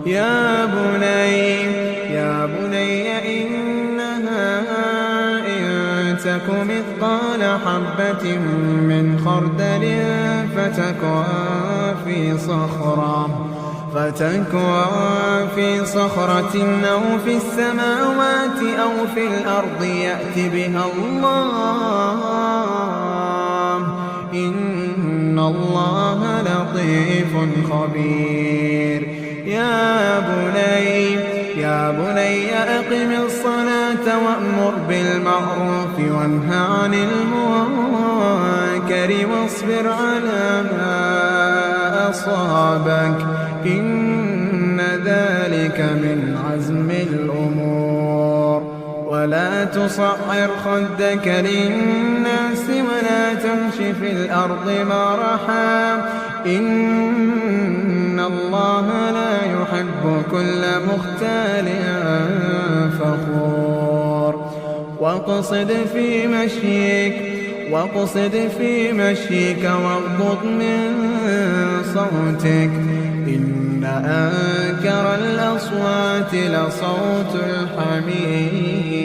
يا بني إنها إن تك مثقال حبة من خردل فتكوى في صخرة أو في السماوات أو في الأرض يأت بها الله إن الله لطيف خبير. يا بني أقم الصلاة وأمر بالمعروف وانه عن المنكر واصبر على ما أصابك إن ذلك من عزم الأمور. ولا تصعر خدك للناس ولا تمش في الأرض مرحا إن الله لا يحب كل مختال فخور. واقصد في مشيك واغضض من صوتك إن أنكر الأصوات لصوت الحمير.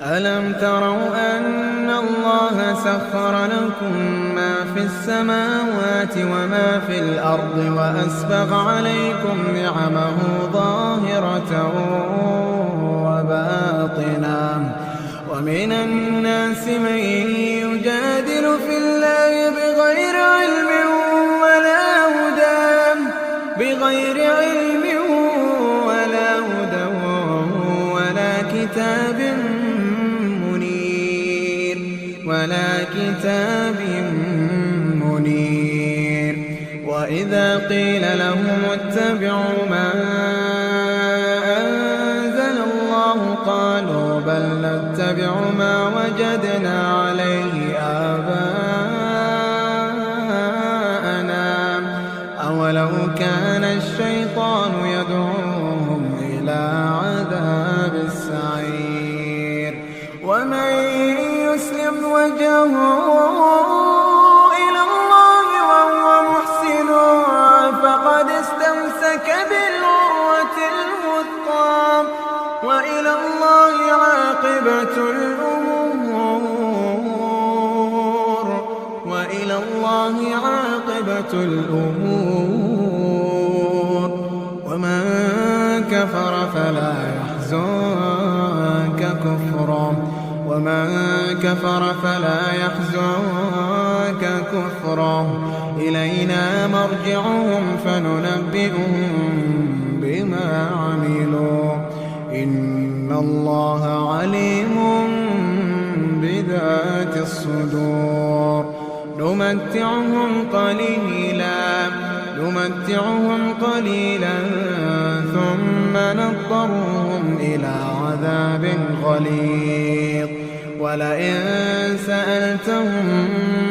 ألم تروا أن الله سخر لكم ما في السماوات وما في الأرض وأسبغ عليكم نعمه ظاهرة وباطنة ومن الناس من يجادل في الله بغير علم ولا هدى ولا كتاب منير. وإذا قيل لهم اتبعوا ما أنزل الله قالوا بل نتبع ما وجدنا عليه آباءنا أولو كان الشيطان يدعوهم إلى عذاب السعير. ومن يسلم وجهه إلى الله وهو محسن فقد استمسك بالعروة الوثقى وإلى الله عاقبة الأمور. ومن كفر فلا يحزنك كفره إلينا مرجعهم فننبئهم بما عملوا إن الله عليم بذات الصدور. نمتعهم قليلا ثم نضطرهم إلى عذاب غليظ. ولئن سألتهم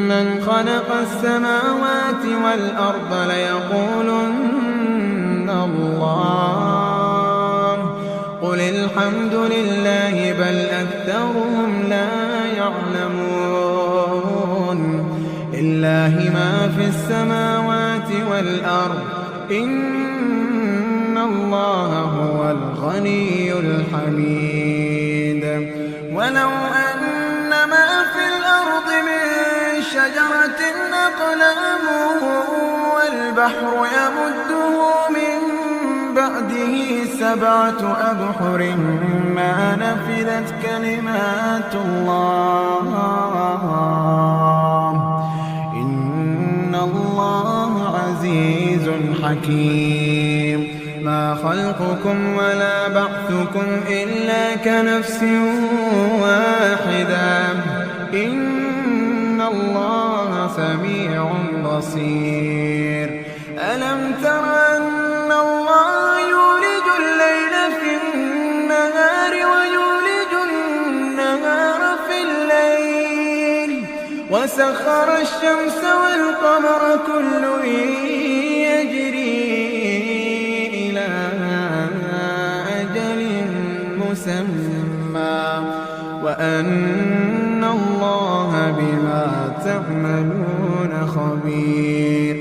من خلق السماوات والأرض ليقولن الله قل الحمد لله بل أكثرهم لا يعلمون. لله ما في السماوات والأرض إن الله هو الغني الحميد. ولو أن ما في الأرض من شجرة أقلام والبحر يمده من بعده 7 أبحر ما نفذت كلمات الله إن الله عزيز حكيم. ما خلقكم ولا بعثكم إلا كنفس واحدة إن الله سميع بصير. ألم تر أن الله يولج الليل في النهار ويولج النهار في الليل وسخر الشمس والقمر كل يجري إلى أجل مسمى وأن الله بما تعملون خبير.